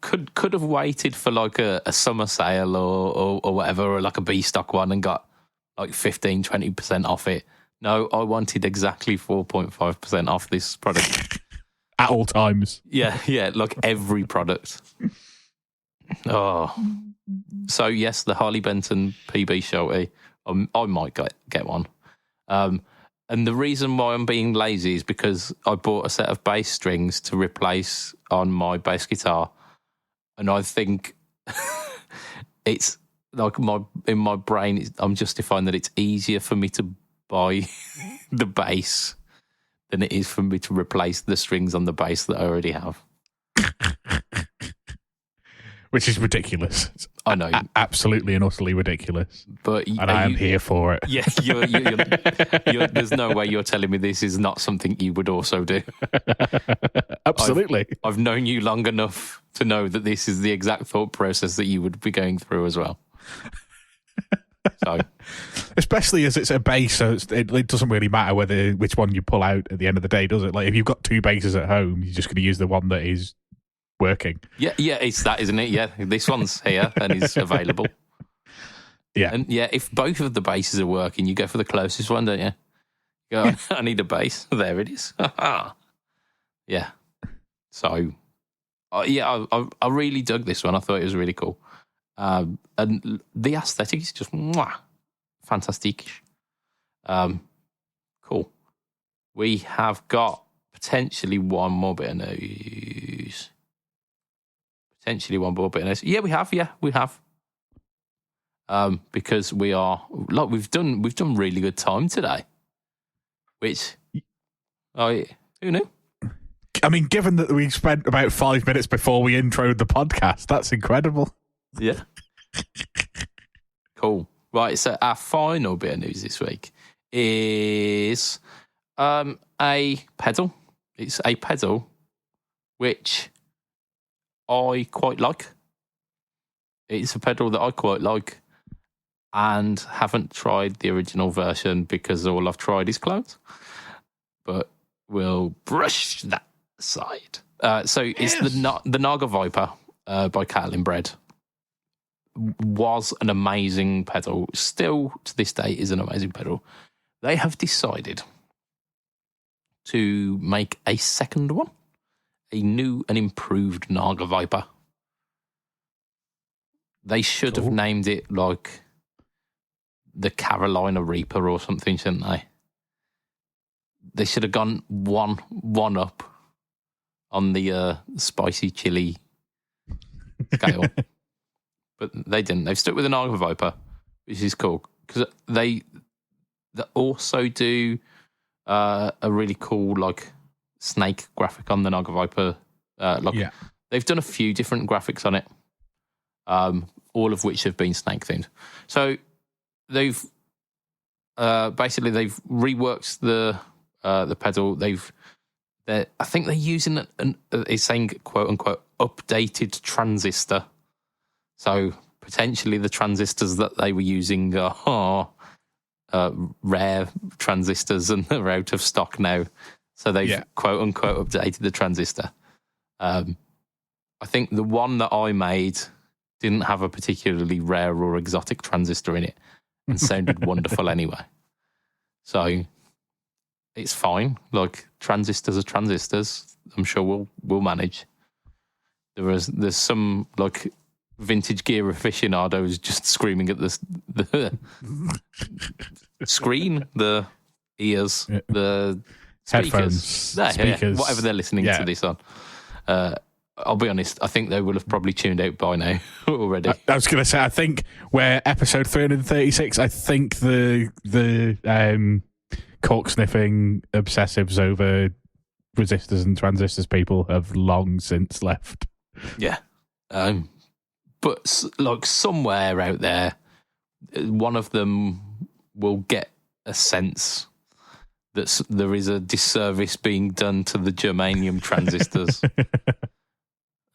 could have waited for like a summer sale or whatever, or like a B stock one, and got like 15-20% off it. No, I wanted exactly 4.5% off this product. At all times. Yeah, like every product. Oh. So, yes, the Harley Benton PB Sheltie, I might get one. And the reason why I'm being lazy is because I bought a set of bass strings to replace on my bass guitar. And I think it's like in my brain, I'm justifying that it's easier for me to buy the bass than it is for me to replace the strings on the bass that I already have. Which is ridiculous. I know. Absolutely and utterly ridiculous. But I am here for it. Yeah, you're, there's no way you're telling me this is not something you would also do. Absolutely. I've known you long enough to know that this is the exact thought process that you would be going through as well. So, especially as it's a bass, so it doesn't really matter which one you pull out at the end of the day, does it? Like, if you've got two basses at home, you're just going to use the one that is working. Yeah, it's that, isn't it? Yeah, this one's here and is available. Yeah, and yeah, if both of the basses are working, you go for the closest one, don't you? Go, I need a bass. There it is. Yeah. So, I really dug this one. I thought it was really cool. And the aesthetic is just fantastic. Cool. We have got potentially one more bit of news. Yeah, we have. Because we are like we've done really good time today. Which, who knew? I mean, given that we spent about 5 minutes before we introed the podcast, that's incredible. Yeah. Cool. Right, so our final bit of news this week is a pedal. It's a pedal which I quite like. It's a pedal that I quite like and haven't tried the original version because all I've tried is clones. But We'll brush that aside. So it's the Naga Viper by Caline Bread. Was an amazing pedal. Still to this day is an amazing pedal. They have decided to make a second one, a new and improved Naga Viper. They should have named it like the Carolina Reaper or something, shouldn't they? They should have gone one up on the spicy chili scale. But they didn't. They've stuck with the Naga Viper, which is cool. Because they also do a really cool like snake graphic on the Naga Viper. They've done a few different graphics on it, all of which have been snake themed. So they've basically they've reworked the pedal. I think they're using it's saying quote unquote updated transistor. So potentially the transistors that they were using are rare transistors and they're out of stock now. So they've quote unquote updated the transistor. I think the one that I made didn't have a particularly rare or exotic transistor in it and sounded wonderful anyway. So it's fine. Like transistors are transistors. I'm sure we'll manage. There's some like vintage gear aficionados just screaming at the screen, the ears, the speakers, headphones, speakers, whatever they're listening to this on. I'll be honest, I think they will have probably tuned out by now already. I was going to say, I think we're episode 336. I think the cork sniffing obsessives over resistors and transistors people have long since left. Yeah. But like somewhere out there, one of them will get a sense that there is a disservice being done to the germanium transistors.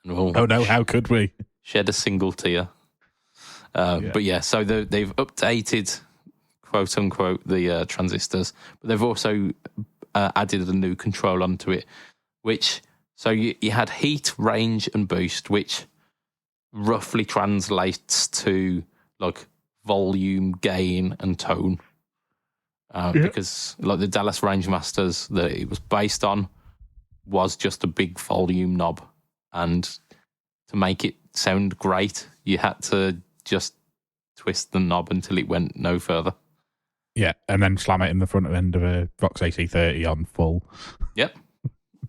Oh no, how could we? Shed a single tear. But yeah, so they've updated, quote unquote, the transistors, but they've also added a new control onto it, which, so you had heat, range, and boost, which roughly translates to like volume, gain, and tone. Because like the Dallas Rangemasters that it was based on was just a big volume knob, and to make it sound great, you had to just twist the knob until it went no further. Yeah, and then slam it in the front end of a Vox AC30 on full. Yep.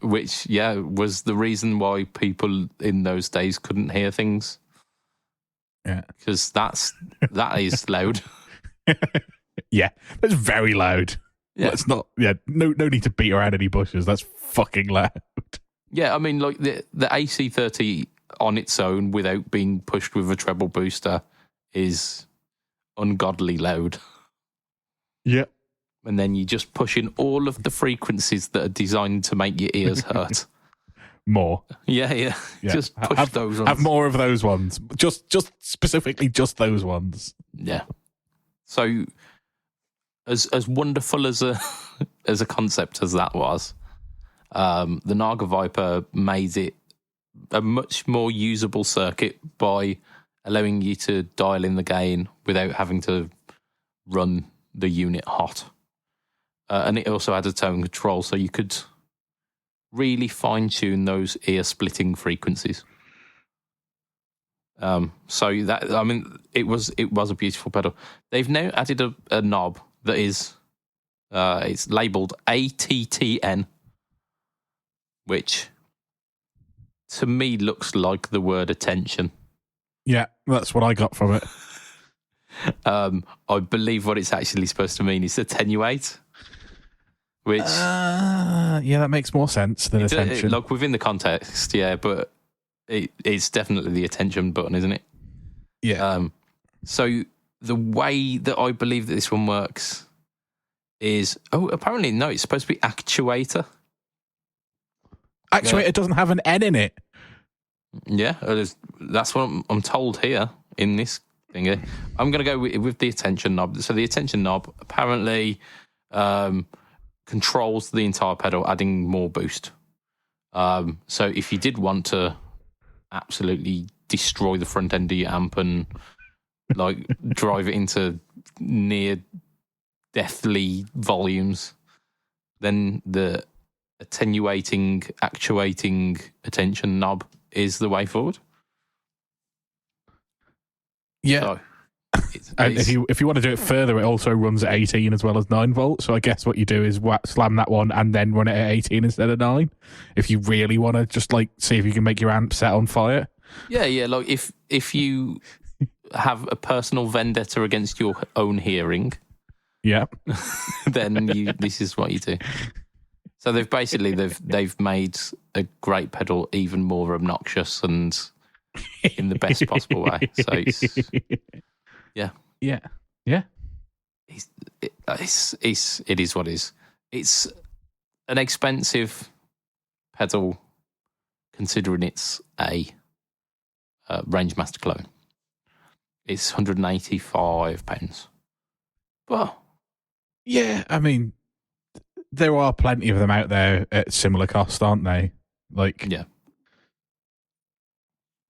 Which, was the reason why people in those days couldn't hear things. Yeah. Because that is loud. Yeah, that's very loud. Yeah. Let's not, no need to beat around any bushes. That's fucking loud. Yeah, I mean, like the AC30 on its own without being pushed with a treble booster is ungodly loud. Yeah. And then you just push in all of the frequencies that are designed to make your ears hurt. More. Yeah. Just push those ones. Have more of those ones. Just specifically just those ones. Yeah. So as wonderful as a concept as that was, the Naga Viper made it a much more usable circuit by allowing you to dial in the gain without having to run the unit hot. And it also had a tone control, so you could really fine-tune those ear-splitting frequencies. So that, I mean, it was a beautiful pedal. They've now added a knob that is, it's labelled ATTN, which to me looks like the word attention. Yeah, that's what I got from it. I believe what it's actually supposed to mean is attenuate. Which that makes more sense than attention. Like within the context, but it's definitely the attention button, isn't it? Yeah. So the way that I believe that this one works is apparently no, it's supposed to be actuator. Actuator doesn't have an N in it. Yeah, that's what I'm told here in this thing. I'm going to go with the attention knob. So the attention knob apparently controls the entire pedal, adding more boost. So if you did want to absolutely destroy the front end of your amp and like drive it into near deathly volumes, then the attenuating, actuating attention knob is the way forward. Yeah. So, and if you want to do it further, it also runs at 18 as well as 9 volts. So I guess what you do is slam that one and then run it at 18 instead of 9. If you really want to just like see if you can make your amp set on fire. Yeah. Like if you have a personal vendetta against your own hearing, yeah, then this is what you do. So they've made a great pedal even more obnoxious and in the best possible way. So it's, yeah. It is what it is. It's an expensive pedal considering it's a Rangemaster clone. It's £185. But yeah, I mean, there are plenty of them out there at similar cost, aren't they? Like,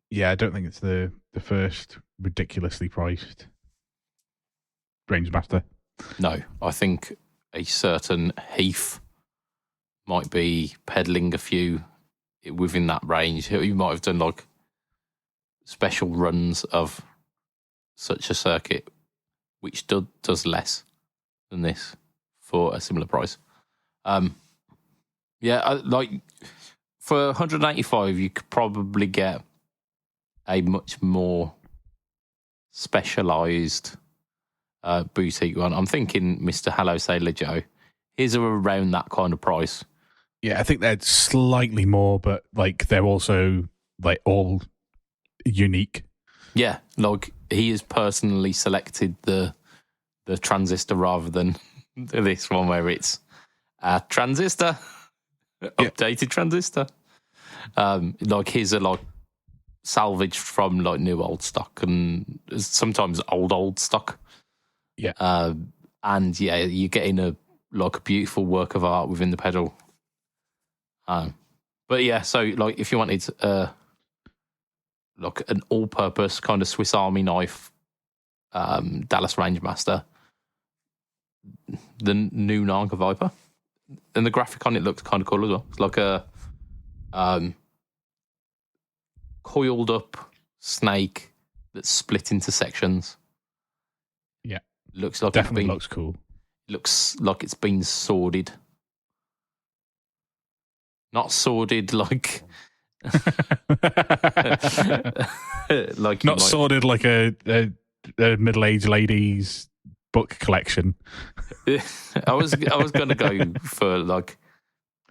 yeah, I don't think it's the first ridiculously priced Rangemaster. No, I think a certain Heath might be pedaling a few within that range. You might have done like special runs of such a circuit, which does less than this for a similar price. Like for 185, you could probably get a much more specialised boutique one. I'm thinking Mr. Hello Sailor Joe. His are around that kind of price. Yeah, I think they're slightly more, but like they're also like all unique. Yeah, like he has personally selected the transistor rather than this one where it's a transistor, updated transistor. Like his are like salvaged from like new old stock and sometimes old stock. Yeah. And yeah, you're getting a beautiful work of art within the pedal. But yeah, so like if you wanted like an all-purpose kind of Swiss Army knife Dallas Rangemaster, the new Naga Viper, and the graphic on it looks kind of cool as well. It's like a coiled up snake that's split into sections. Yeah, looks like definitely looks cool. Looks like it's been sworded. Not sworded like like not sworded like a middle-aged lady's book collection. I was going to go for like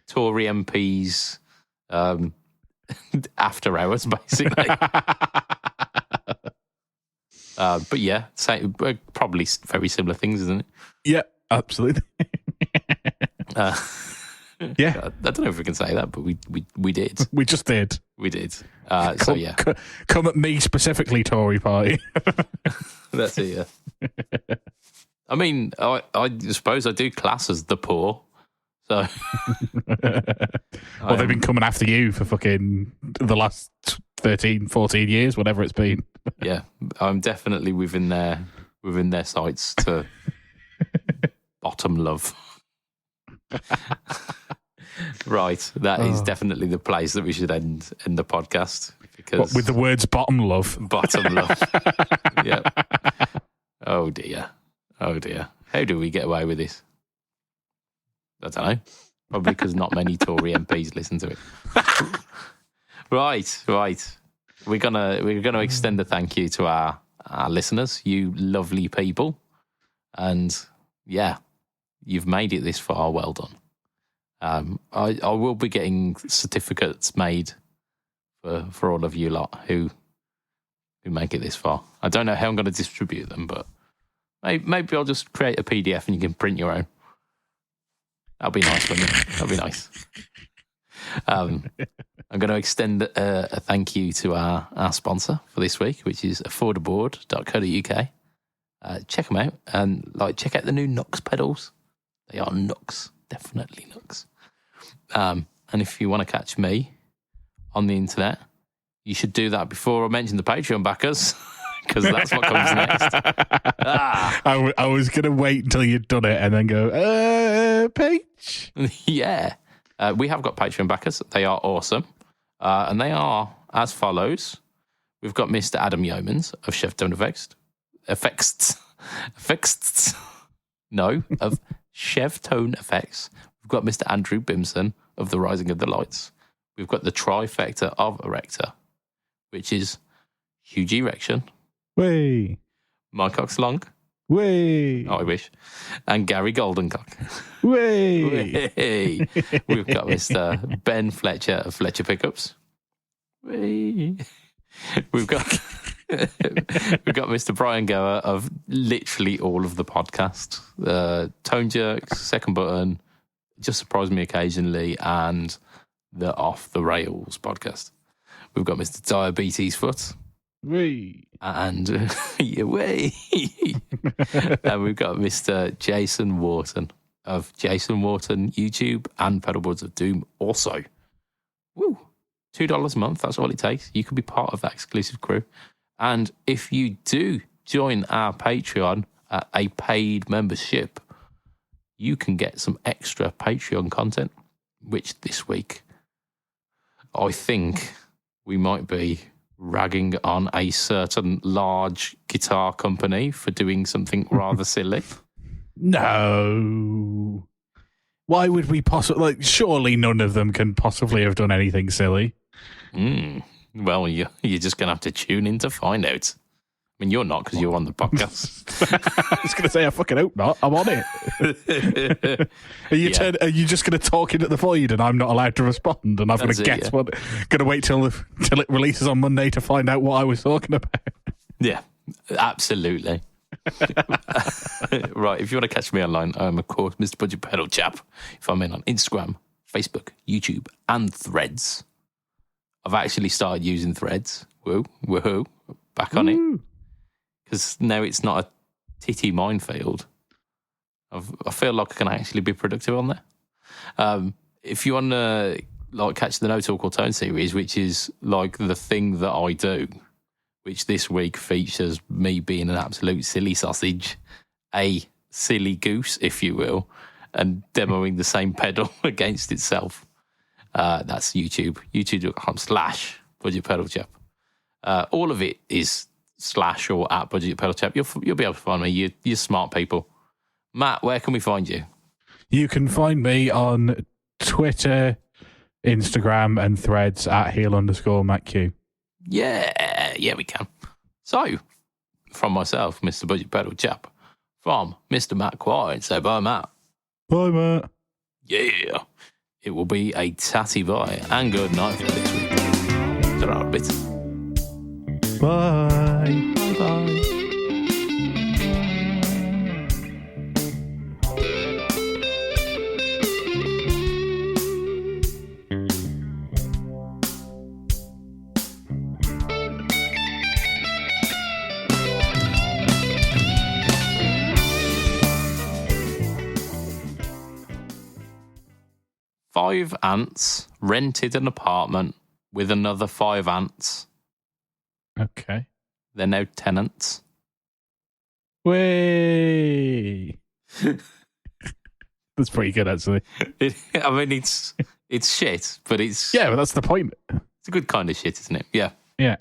Tory MPs after hours, basically. But yeah, probably very similar things, isn't it? Yeah, absolutely. Yeah, I don't know if we can say that, but we did. We just did. We did. Come at me specifically, Tory Party. That's it. Yeah. I mean, I suppose I do class as the poor. So, well, they've been coming after you for fucking the last 13, 14 years, whatever it's been. Yeah, I'm definitely within their sights to bottom love. Right, that is definitely the place that we should end the podcast. Because with the words "bottom love." Bottom love. Yeah. Oh dear. How do we get away with this? I don't know. Probably because not many Tory MPs listen to it. Right. We're gonna extend a thank you to our listeners, you lovely people, and yeah, you've made it this far. Well done. I will be getting certificates made for all of you lot who make it this far. I don't know how I'm going to distribute them, but maybe I'll just create a PDF and you can print your own. That'll be nice, wouldn't it? That'll be nice. I'm going to extend a thank you to our sponsor for this week, which is affordaboard.co.uk. Check them out and check out the new Nox pedals. They are Nox. definitely Nux. And if you want to catch me on the internet, you should do that before I mention the Patreon backers, because that's what comes next. I was going to wait until you'd done it and then go, Page? Yeah. We have got Patreon backers. They are awesome. And they are as follows. We've got Mr. Adam Yeomans of Chef DemonFX. Of Chef Tone Effects. We've got Mr. Andrew Bimson of The Rising of the Lights. We've got the trifecta of Erector, which is Huge Erection, Way. My Cock's Long, Way. oh, I wish, and Gary Goldencock. Way. Way. We've got Mr. Ben Fletcher of Fletcher Pickups. Way. We've got Mr. Brian Gower of literally all of the podcast. Tone Jerks, Second Button, Just Surprise Me Occasionally, and the Off the Rails podcast. We've got Mr. Diabetes Foot. Way. And way. And we've got Mr. Jason Wharton of Jason Wharton YouTube and Pedalboards of Doom also. Woo. $2 a month, that's all it takes. You could be part of that exclusive crew. And if you do join our Patreon at a paid membership, you can get some extra Patreon content, which this week I think we might be ragging on a certain large guitar company for doing something rather silly. No. Why would we possibly... surely none of them can possibly have done anything silly. Well, you're just going to have to tune in to find out. I mean, you're not because you're on the podcast. I was going to say, I fucking hope not. I'm on it. Are you just going to talk into the void and I'm not allowed to respond? And I've got to guess what... Going to wait till it releases on Monday to find out what I was talking about. Yeah, absolutely. Right, if you want to catch me online, I'm, of course, Mr. BudgetPedalChap. If I'm in on Instagram, Facebook, YouTube, and Threads. I've actually started using Threads. Woohoo. Back on it. Because now it's not a titty minefield. I feel like I can actually be productive on there. If you want to catch the No Talk or Tone series, which is like the thing that I do, which this week features me being an absolute silly sausage, a silly goose, if you will, and demoing the same pedal against itself. That's YouTube, youtube.com/BudgetPedalChap. All of it is / or at BudgetPedalChap. You'll be able to find me. You're smart people. Matt, where can we find you? You can find me on Twitter, Instagram, and Threads at heel_MattQ. Yeah, we can. So, from myself, Mr. BudgetPedalChap, from Mr. Matt Quine, say bye, Matt. Bye, Matt. Yeah. It will be a tatty bye and good night for this week. Ta-ra a bit. Bye. Bye. Five ants rented an apartment with another 5 ants. Okay. They're now tenants. Way. That's pretty good, actually. I mean, it's shit, but it's... Yeah, but that's the point. It's a good kind of shit, isn't it? Yeah. Yeah.